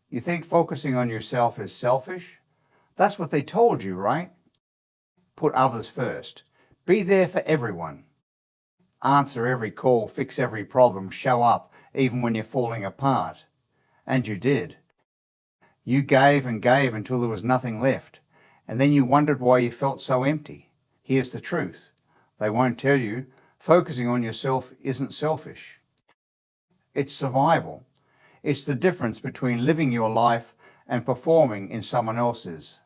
You think focusing on yourself is selfish? That's what they told you, right? Put others first. Be there for everyone. Answer every call, fix every problem, show up even when you're falling apart. And you did. You gave and gave until there was nothing left, and then you wondered why you felt so empty. Here's the truth. They won't tell you focusing on yourself isn't selfish. It's survival. It's the difference between living your life and performing in someone else's.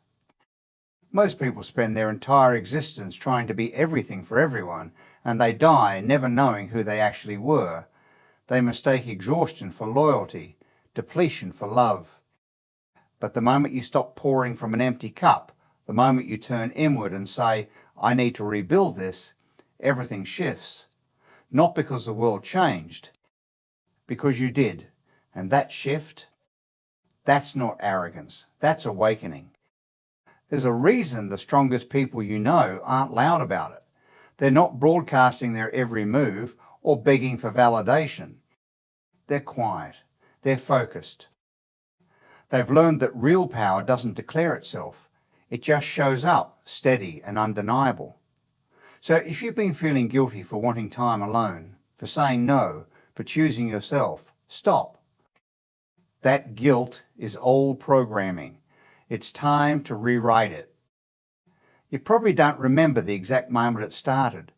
Most people spend their entire existence trying to be everything for everyone, and they die never knowing who they actually were. They mistake exhaustion for loyalty, depletion for love. But the moment you stop pouring from an empty cup, the moment you turn inward and say, I need to rebuild this, everything shifts. Not because the world changed, because you did. And that shift, that's not arrogance, that's awakening. There's a reason the strongest people you know aren't loud about it. They're not broadcasting their every move or begging for validation. They're quiet. They're focused. They've learned that real power doesn't declare itself. It just shows up, steady and undeniable. So if you've been feeling guilty for wanting time alone, for saying no, for choosing yourself, stop. That guilt is old programming. It's time to rewrite it. You probably don't remember the exact moment it started.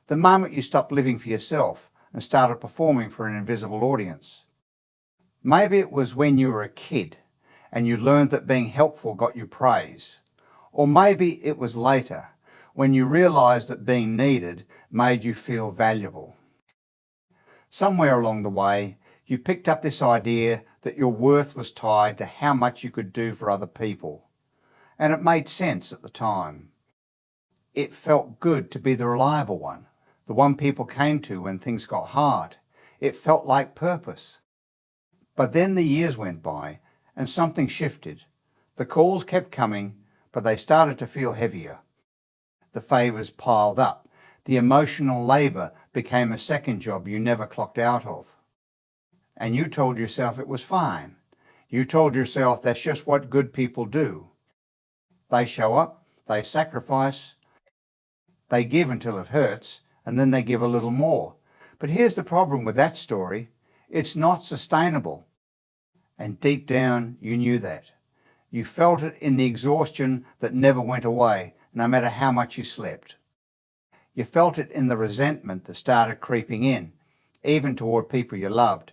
The moment you stopped living for yourself and started performing for an invisible audience. Maybe it was when you were a kid and you learned that being helpful got you praise. Or maybe it was later when you realized that being needed made you feel valuable. Somewhere along the way, you picked up this idea that your worth was tied to how much you could do for other people. And it made sense at the time. It felt good to be the reliable one, the one people came to when things got hard. It felt like purpose. But then the years went by and something shifted. The calls kept coming, but they started to feel heavier. The favours piled up. The emotional labour became a second job you never clocked out of. And you told yourself it was fine. You told yourself that's just what good people do. They show up, they sacrifice, they give until it hurts, and then they give a little more. But here's the problem with that story. It's not sustainable. And deep down, you knew that. You felt it in the exhaustion that never went away, no matter how much you slept. You felt it in the resentment that started creeping in, even toward people you loved.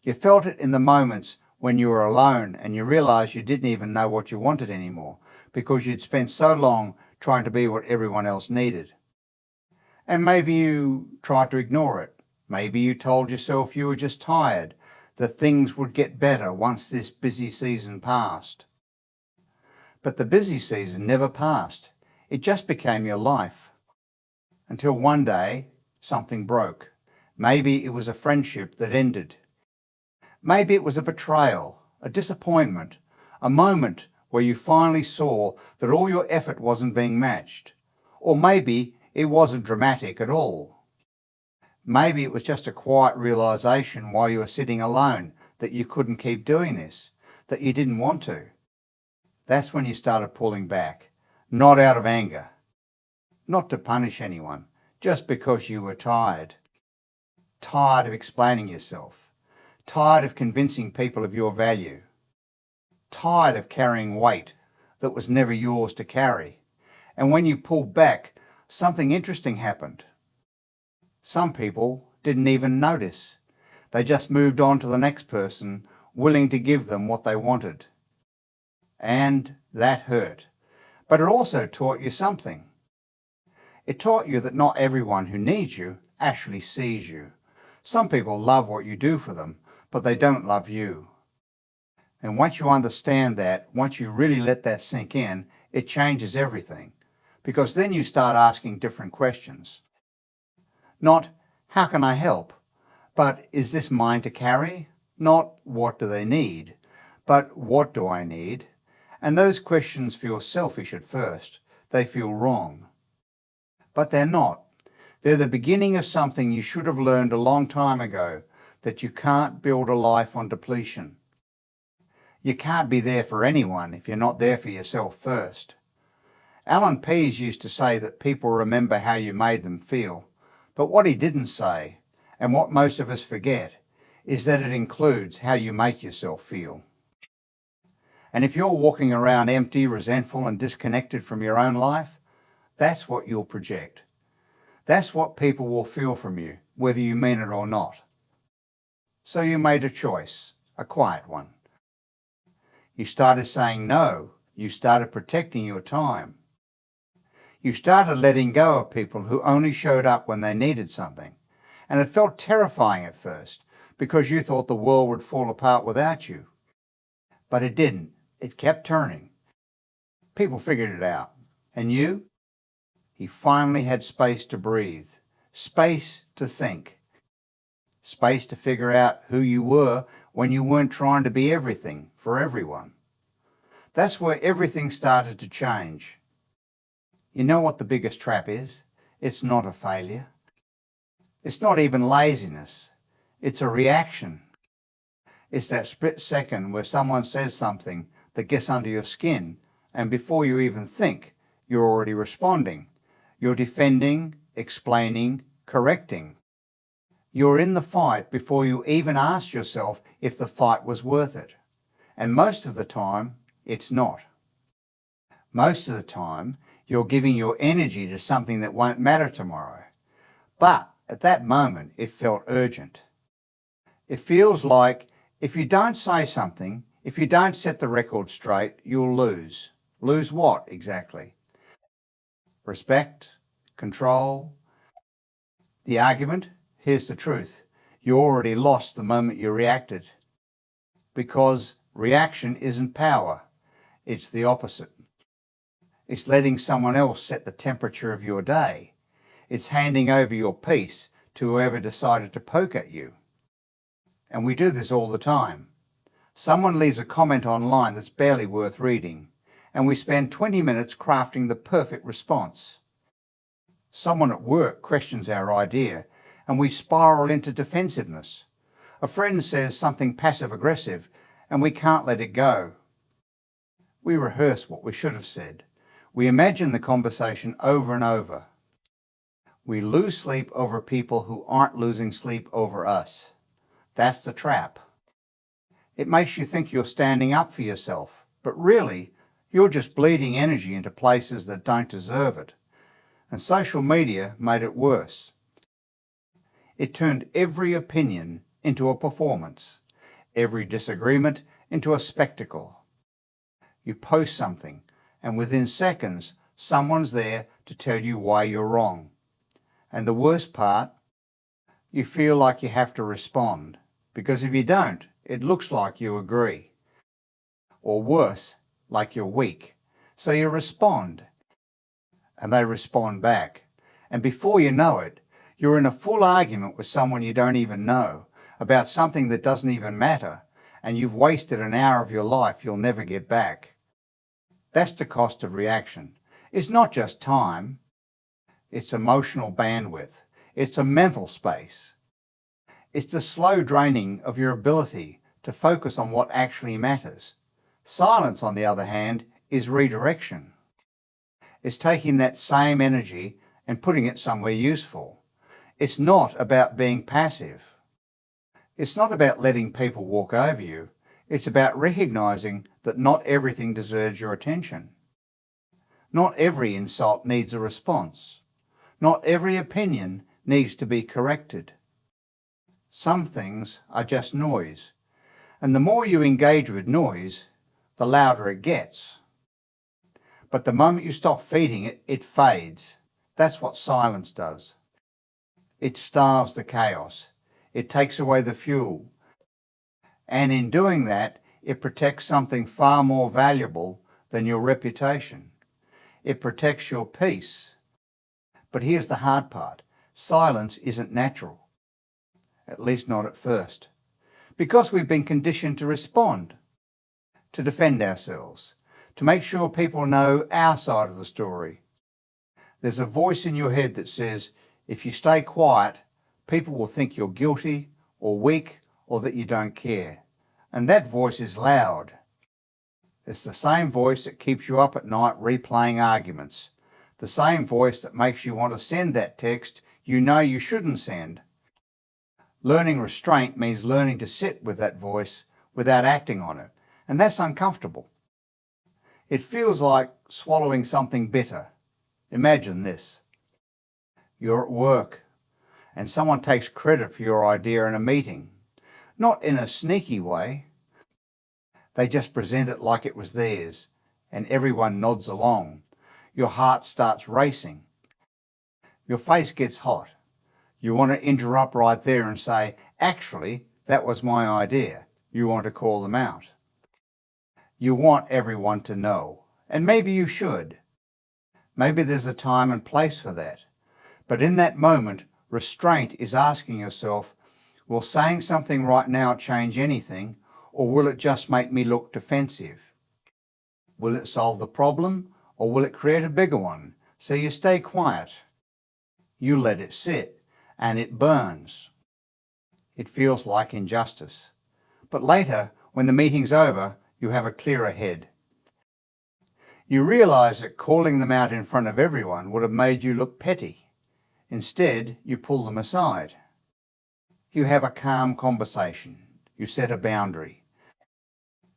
You felt it in the moments when you were alone and you realized you didn't even know what you wanted anymore because you'd spent so long trying to be what everyone else needed. And maybe you tried to ignore it. Maybe you told yourself you were just tired, that things would get better once this busy season passed. But the busy season never passed. It just became your life. Until one day, something broke. Maybe it was a friendship that ended. Maybe it was a betrayal, a disappointment, a moment where you finally saw that all your effort wasn't being matched. Or maybe it wasn't dramatic at all. Maybe it was just a quiet realization while you were sitting alone that you couldn't keep doing this, that you didn't want to. That's when you started pulling back, not out of anger, not to punish anyone, just because you were tired. Tired of explaining yourself, tired of convincing people of your value, tired of carrying weight that was never yours to carry. And when you pulled back, something interesting happened. Some people didn't even notice. They just moved on to the next person, willing to give them what they wanted. And that hurt. But it also taught you something. It taught you that not everyone who needs you actually sees you. Some people love what you do for them, but they don't love you. And once you understand that, once you really let that sink in, it changes everything. Because then you start asking different questions. Not, how can I help? But is this mine to carry? Not, what do they need? But what do I need? And those questions feel selfish at first. They feel wrong. But they're not. They're the beginning of something you should have learned a long time ago, that you can't build a life on depletion. You can't be there for anyone if you're not there for yourself first. Allan Pease used to say that people remember how you made them feel, but what he didn't say, and what most of us forget, is that it includes how you make yourself feel. And if you're walking around empty, resentful and disconnected from your own life, that's what you'll project. That's what people will feel from you, whether you mean it or not. So you made a choice, a quiet one. You started saying no. You started protecting your time. You started letting go of people who only showed up when they needed something. And it felt terrifying at first because you thought the world would fall apart without you. But it didn't. It kept turning. People figured it out. And you? You finally had space to breathe, space to think, space to figure out who you were when you weren't trying to be everything for everyone. That's where everything started to change. You know what the biggest trap is? It's not a failure. It's not even laziness. It's a reaction. It's that split second where someone says something that gets under your skin, and before you even think, you're already responding. You're defending, explaining, correcting. You're in the fight before you even ask yourself if the fight was worth it. And most of the time, it's not. Most of the time, you're giving your energy to something that won't matter tomorrow. But at that moment, it felt urgent. It feels like if you don't say something, if you don't set the record straight, you'll lose. Lose what exactly? Respect? Control? The argument? Here's the truth. You already lost the moment you reacted. Because reaction isn't power. It's the opposite. It's letting someone else set the temperature of your day. It's handing over your peace to whoever decided to poke at you. And we do this all the time. Someone leaves a comment online that's barely worth reading, and we spend 20 minutes crafting the perfect response. Someone at work questions our idea, and we spiral into defensiveness. A friend says something passive-aggressive, and we can't let it go. We rehearse what we should have said. We imagine the conversation over and over. We lose sleep over people who aren't losing sleep over us. That's the trap. It makes you think you're standing up for yourself, but really, you're just bleeding energy into places that don't deserve it. And social media made it worse. It turned every opinion into a performance, every disagreement into a spectacle. You post something, and within seconds, someone's there to tell you why you're wrong. And the worst part, you feel like you have to respond, because if you don't, it looks like you agree. Or worse, like you're weak. So you respond, and they respond back. And before you know it, you're in a full argument with someone you don't even know about something that doesn't even matter, and you've wasted an hour of your life you'll never get back. That's the cost of reaction. It's not just time. It's emotional bandwidth. It's a mental space. It's the slow draining of your ability to focus on what actually matters. Silence, on the other hand, is redirection. It's taking that same energy and putting it somewhere useful. It's not about being passive. It's not about letting people walk over you. It's about recognizing that not everything deserves your attention. Not every insult needs a response. Not every opinion needs to be corrected. Some things are just noise, and the more you engage with noise, the louder it gets. But the moment you stop feeding it, it fades. That's what silence does. It starves the chaos. It takes away the fuel. And in doing that, it protects something far more valuable than your reputation. It protects your peace. But here's the hard part. Silence isn't natural. At least not at first. Because we've been conditioned to respond, to defend ourselves, to make sure people know our side of the story. There's a voice in your head that says, if you stay quiet, people will think you're guilty or weak or that you don't care. And that voice is loud. It's the same voice that keeps you up at night replaying arguments. The same voice that makes you want to send that text you know you shouldn't send. Learning restraint means learning to sit with that voice without acting on it, and that's uncomfortable. It feels like swallowing something bitter. Imagine this. You're at work, and someone takes credit for your idea in a meeting. Not in a sneaky way. They just present it like it was theirs, and everyone nods along. Your heart starts racing. Your face gets hot. You want to interrupt right there and say, actually, that was my idea. You want to call them out. You want everyone to know, and maybe you should. Maybe there's a time and place for that. But in that moment, restraint is asking yourself, will saying something right now change anything, or will it just make me look defensive? Will it solve the problem, or will it create a bigger one? So you stay quiet. You let it sit, and it burns. It feels like injustice. But later, when the meeting's over, you have a clearer head. You realize that calling them out in front of everyone would have made you look petty. Instead, you pull them aside. You have a calm conversation. You set a boundary.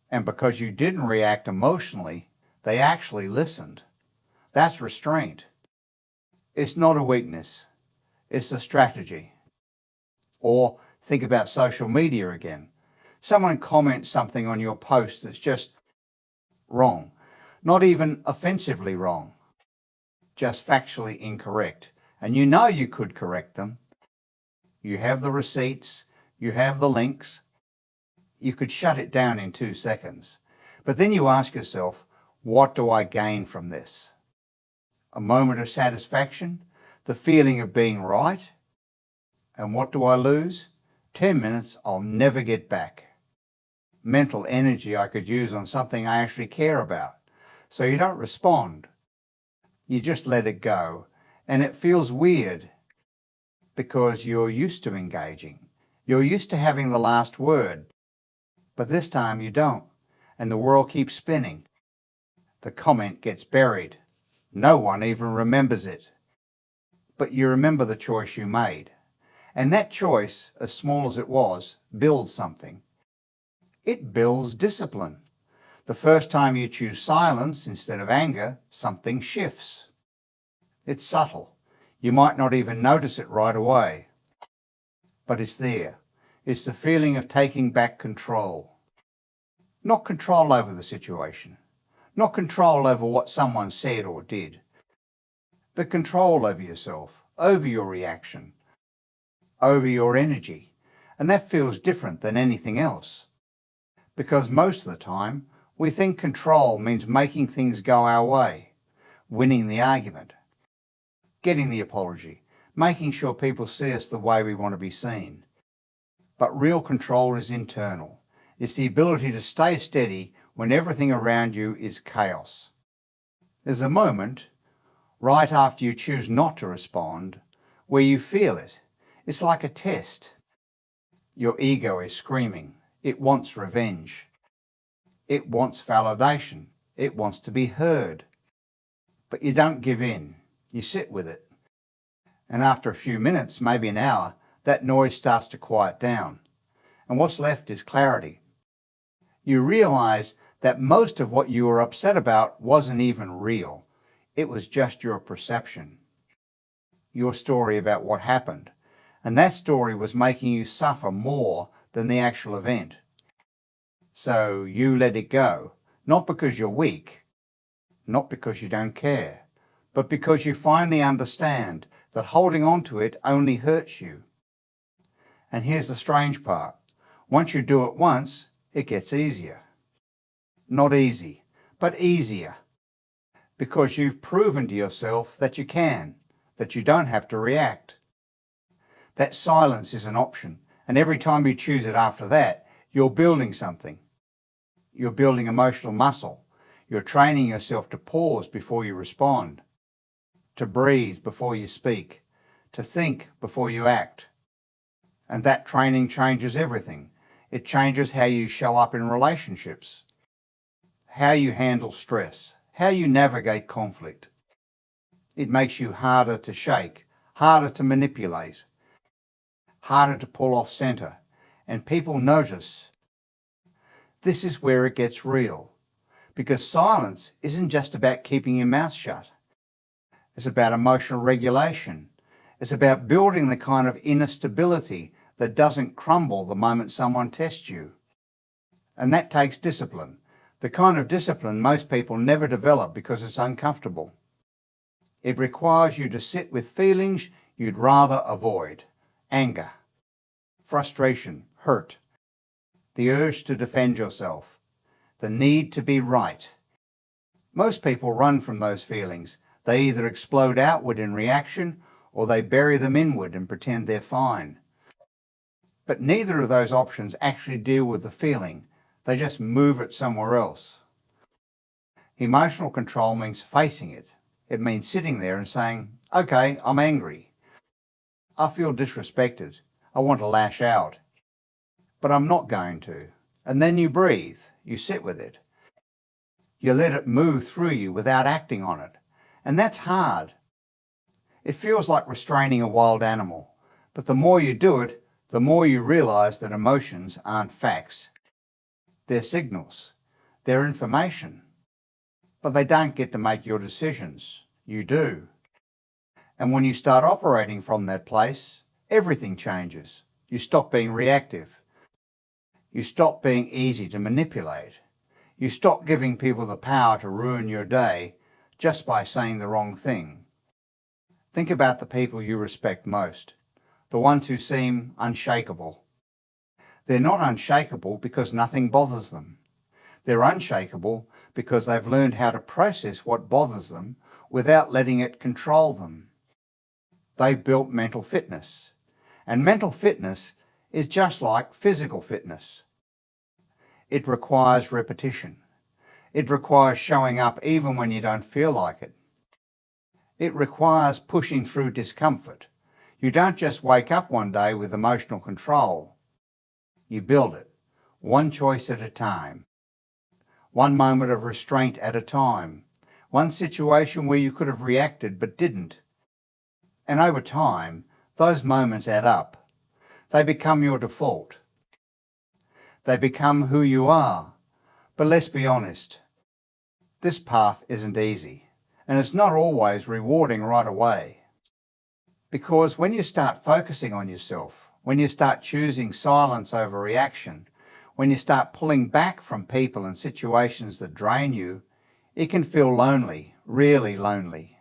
And because you didn't react emotionally, they actually listened. That's restraint. It's not a weakness. It's a strategy. Or think about social media again. Someone comments something on your post that's just wrong. Not even offensively wrong. Just factually incorrect. And you know you could correct them. You have the receipts. You have the links. You could shut it down in 2 seconds. But then you ask yourself, what do I gain from this? A moment of satisfaction? The feeling of being right? And what do I lose? 10 minutes I'll never get back. Mental energy I could use on something I actually care about. So you don't respond. You just let it go. And it feels weird because you're used to engaging. You're used to having the last word. But this time you don't. And the world keeps spinning. The comment gets buried. No one even remembers it. But you remember the choice you made. And that choice, as small as it was, builds something. It builds discipline. The first time you choose silence instead of anger, something shifts. It's subtle. You might not even notice it right away. But it's there. It's the feeling of taking back control. Not control over the situation. Not control over what someone said or did. But control over yourself, over your reaction, over your energy. And that feels different than anything else. Because most of the time, we think control means making things go our way, winning the argument, getting the apology, making sure people see us the way we want to be seen. But real control is internal. It's the ability to stay steady when everything around you is chaos. There's a moment, right after you choose not to respond, where you feel it. It's like a test. Your ego is screaming. It wants revenge. It wants validation. It wants to be heard. But you don't give in. You sit with it. And after a few minutes, maybe an hour, that noise starts to quiet down. And what's left is clarity. You realize that most of what you were upset about wasn't even real. It was just your perception. Your story about what happened. And that story was making you suffer more than the actual event. So you let it go, not because you're weak, not because you don't care, but because you finally understand that holding on to it only hurts you. And here's the strange part. Once you do it once, it gets easier. Not easy, but easier. Because you've proven to yourself that you can, that you don't have to react. That silence is an option, and every time you choose it after that, you're building something. You're building emotional muscle. You're training yourself to pause before you respond, to breathe before you speak, to think before you act. And that training changes everything. It changes how you show up in relationships, how you handle stress, how you navigate conflict. It makes you harder to shake, harder to manipulate, harder to pull off center, and people notice. This is where it gets real, because silence isn't just about keeping your mouth shut. It's about emotional regulation. It's about building the kind of inner stability that doesn't crumble the moment someone tests you. And that takes discipline, the kind of discipline most people never develop because it's uncomfortable. It requires you to sit with feelings you'd rather avoid: anger, frustration, hurt, the urge to defend yourself, the need to be right. Most people run from those feelings. They either explode outward in reaction or they bury them inward and pretend they're fine. But neither of those options actually deal with the feeling. They just move it somewhere else. Emotional control means facing it. It means sitting there and saying, okay, I'm angry. I feel disrespected. I want to lash out. But I'm not going to. And then you breathe. You sit with it. You let it move through you without acting on it. And that's hard. It feels like restraining a wild animal. But the more you do it, the more you realize that emotions aren't facts. They're signals. They're information. But they don't get to make your decisions. You do. And when you start operating from that place, everything changes. You stop being reactive. You stop being easy to manipulate. You stop giving people the power to ruin your day just by saying the wrong thing. Think about the people you respect most, the ones who seem unshakable. They're not unshakable because nothing bothers them. They're unshakable because they've learned how to process what bothers them without letting it control them. They've built mental fitness. And mental fitness is just like physical fitness. It requires repetition. It requires showing up even when you don't feel like it. It requires pushing through discomfort. You don't just wake up one day with emotional control. You build it, one choice at a time, one moment of restraint at a time, one situation where you could have reacted but didn't. And over time, those moments add up. They become your default. They become who you are. But let's be honest, this path isn't easy, and it's not always rewarding right away. Because when you start focusing on yourself, when you start choosing silence over reaction, when you start pulling back from people and situations that drain you, it can feel lonely, really lonely.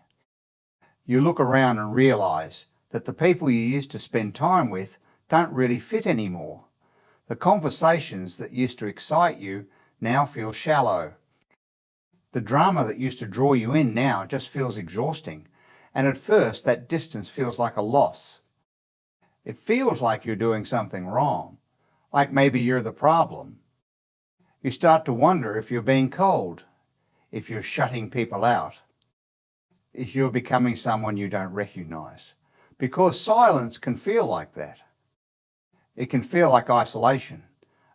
You look around and realize that the people you used to spend time with don't really fit anymore. The conversations that used to excite you now feel shallow. The drama that used to draw you in now just feels exhausting, and at first that distance feels like a loss. It feels like you're doing something wrong, like maybe you're the problem. You start to wonder if you're being cold, if you're shutting people out, if you're becoming someone you don't recognize. Because silence can feel like that. It can feel like isolation,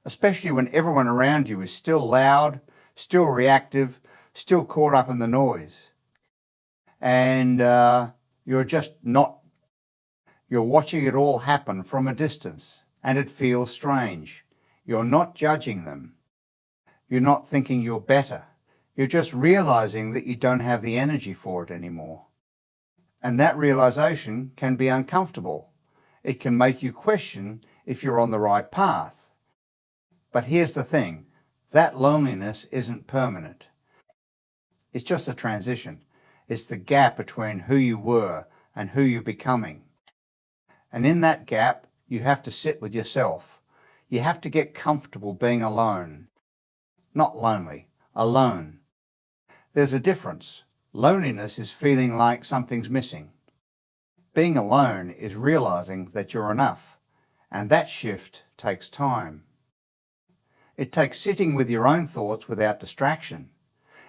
especially when everyone around you is still loud, still reactive, still caught up in the noise. And you're just not, you're watching it all happen from a distance, and it feels strange. You're not judging them. You're not thinking you're better. You're just realizing that you don't have the energy for it anymore. And that realization can be uncomfortable. It can make you question if you're on the right path. But here's the thing, that loneliness isn't permanent. It's just a transition. It's the gap between who you were and who you're becoming. And in that gap, you have to sit with yourself. You have to get comfortable being alone. Not lonely, alone. There's a difference. Loneliness is feeling like something's missing. Being alone is realizing that you're enough, and that shift takes time. It takes sitting with your own thoughts without distraction.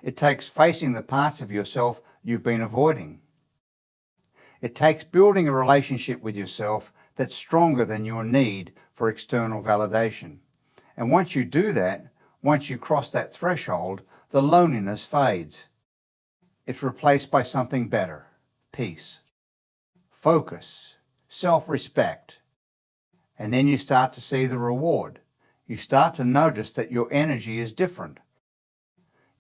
It takes facing the parts of yourself you've been avoiding. It takes building a relationship with yourself that's stronger than your need for external validation. And once you do that, Once you cross that threshold, the loneliness fades. It's replaced by something better: peace, focus, self-respect. And then you start to see the reward. You start to notice that your energy is different.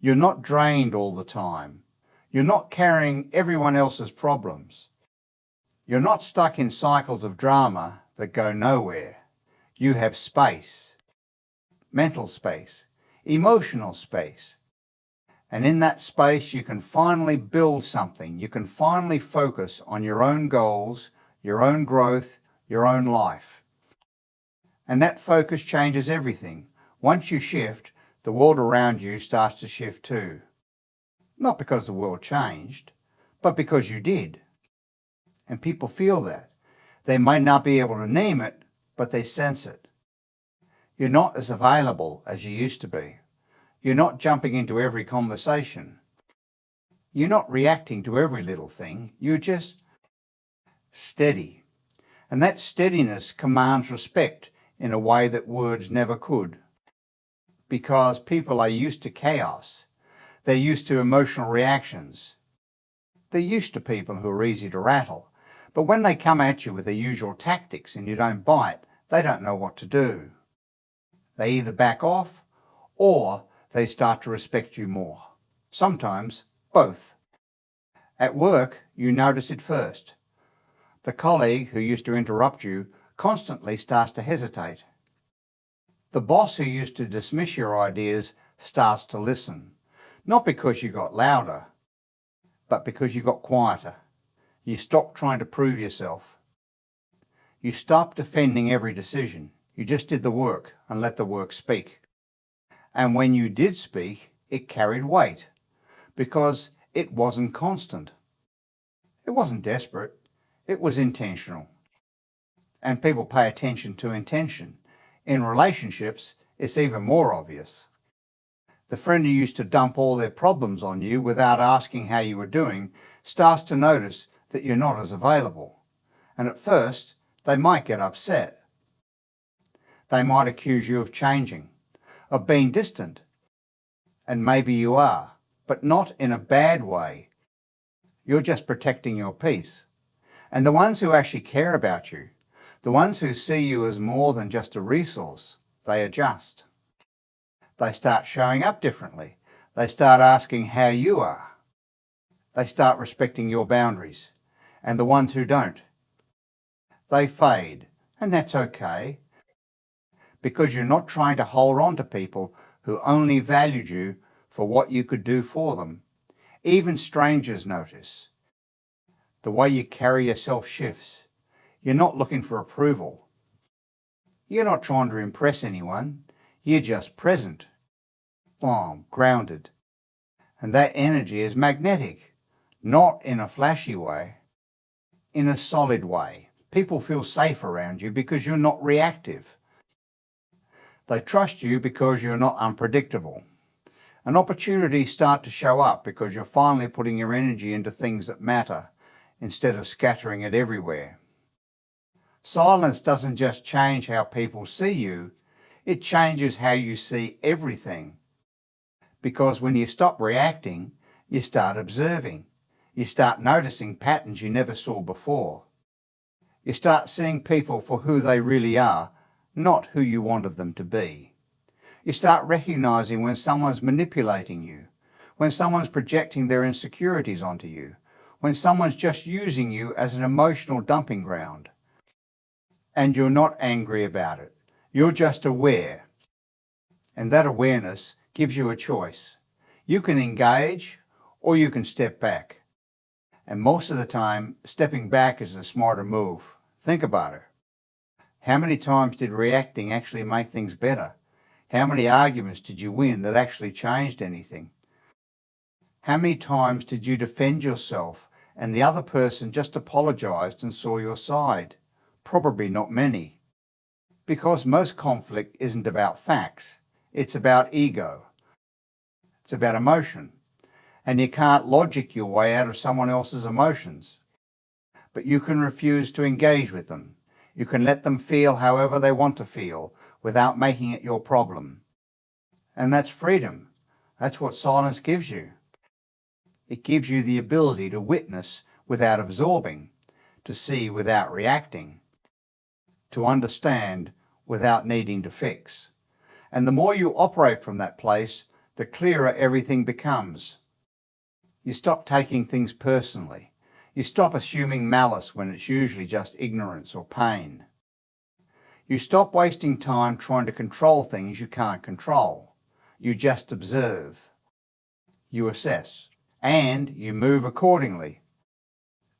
You're not drained all the time. You're not carrying everyone else's problems. You're not stuck in cycles of drama that go nowhere. You have space, mental space, emotional space. And in that space, you can finally build something. You can finally focus on your own goals, your own growth, your own life. And that focus changes everything. Once you shift, the world around you starts to shift too. Not because the world changed, but because you did. And people feel that. They might not be able to name it, but they sense it. You're not as available as you used to be. You're not jumping into every conversation. You're not reacting to every little thing. You're just steady. And that steadiness commands respect in a way that words never could. Because people are used to chaos. They're used to emotional reactions. They're used to people who are easy to rattle. But when they come at you with their usual tactics and you don't bite, they don't know what to do. They either back off or they start to respect you more. Sometimes both. At work, you notice it first. The colleague who used to interrupt you constantly starts to hesitate. The boss who used to dismiss your ideas starts to listen. Not because you got louder, but because you got quieter. You stopped trying to prove yourself. You stopped defending every decision. You just did the work and let the work speak. And when you did speak, it carried weight because it wasn't constant. It wasn't desperate. It was intentional. And people pay attention to intention. In relationships, it's even more obvious. The friend who used to dump all their problems on you without asking how you were doing starts to notice that you're not as available. And at first, they might get upset. They might accuse you of changing, of being distant. And maybe you are, but not in a bad way. You're just protecting your peace. And the ones who actually care about you, the ones who see you as more than just a resource, they adjust. They start showing up differently. They start asking how you are. They start respecting your boundaries. And the ones who don't, they fade. And that's okay, because you're not trying to hold on to people who only valued you for what you could do for them. Even strangers notice. The way you carry yourself shifts. You're not looking for approval. You're not trying to impress anyone. You're just present, calm, grounded. And that energy is magnetic, not in a flashy way, in a solid way. People feel safe around you because you're not reactive. They trust you because you're not unpredictable. And opportunities start to show up because you're finally putting your energy into things that matter instead of scattering it everywhere. Silence doesn't just change how people see you, it changes how you see everything. Because when you stop reacting, you start observing. You start noticing patterns you never saw before. You start seeing people for who they really are, not who you wanted them to be. You start recognizing when someone's manipulating you, when someone's projecting their insecurities onto you, when someone's just using you as an emotional dumping ground. And you're not angry about it. You're just aware. And that awareness gives you a choice. You can engage or you can step back. And most of the time, stepping back is the smarter move. Think about it. How many times did reacting actually make things better? How many arguments did you win that actually changed anything? How many times did you defend yourself and the other person just apologized and saw your side? Probably not many. Because most conflict isn't about facts. It's about ego. It's about emotion. And you can't logic your way out of someone else's emotions. But you can refuse to engage with them. You can let them feel however they want to feel without making it your problem. And that's freedom. That's what silence gives you. It gives you the ability to witness without absorbing, to see without reacting, to understand without needing to fix. And the more you operate from that place, the clearer everything becomes. You stop taking things personally. You stop assuming malice when it's usually just ignorance or pain. You stop wasting time trying to control things you can't control. You just observe. You assess. And you move accordingly.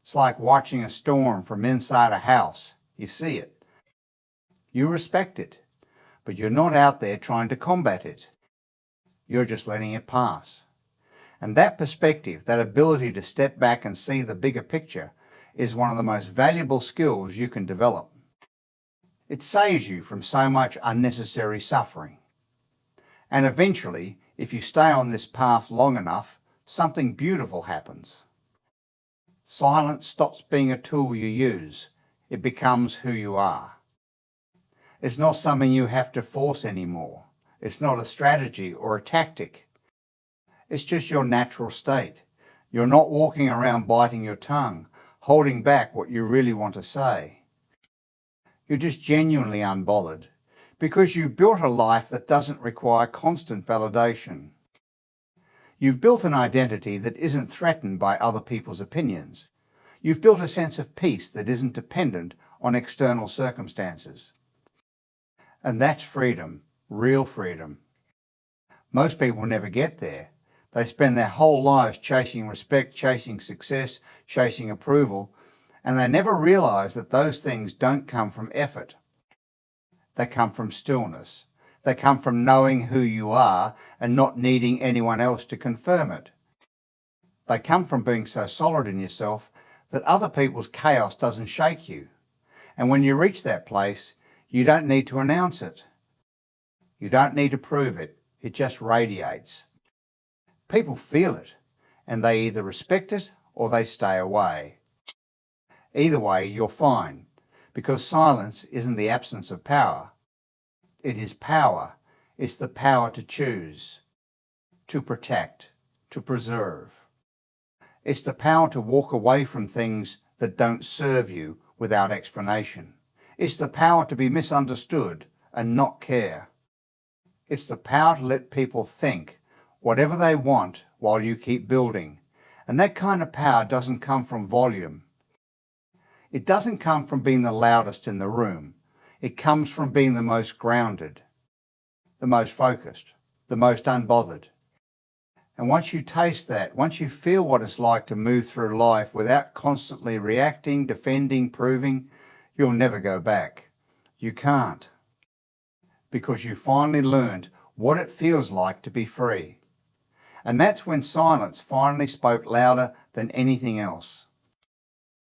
It's like watching a storm from inside a house. You see it. You respect it. But you're not out there trying to combat it. You're just letting it pass. And that perspective, that ability to step back and see the bigger picture, is one of the most valuable skills you can develop. It saves you from so much unnecessary suffering. And eventually, if you stay on this path long enough, something beautiful happens. Silence stops being a tool you use. It becomes who you are. It's not something you have to force anymore. It's not a strategy or a tactic. It's just your natural state. You're not walking around biting your tongue, holding back what you really want to say. You're just genuinely unbothered because you built a life that doesn't require constant validation. You've built an identity that isn't threatened by other people's opinions. You've built a sense of peace that isn't dependent on external circumstances. And that's freedom, real freedom. Most people never get there. They spend their whole lives chasing respect, chasing success, chasing approval, and they never realize that those things don't come from effort. They come from stillness. They come from knowing who you are and not needing anyone else to confirm it. They come from being so solid in yourself that other people's chaos doesn't shake you. And when you reach that place, you don't need to announce it. You don't need to prove it. It just radiates. People feel it, and they either respect it or they stay away. Either way, you're fine, because silence isn't the absence of power. It is power. It's the power to choose, to protect, to preserve. It's the power to walk away from things that don't serve you without explanation. It's the power to be misunderstood and not care. It's the power to let people think whatever they want while you keep building. And that kind of power doesn't come from volume. It doesn't come from being the loudest in the room. It comes from being the most grounded, the most focused, the most unbothered. And once you taste that, once you feel what it's like to move through life without constantly reacting, defending, proving, you'll never go back. You can't. Because you finally learned what it feels like to be free. And that's when silence finally spoke louder than anything else.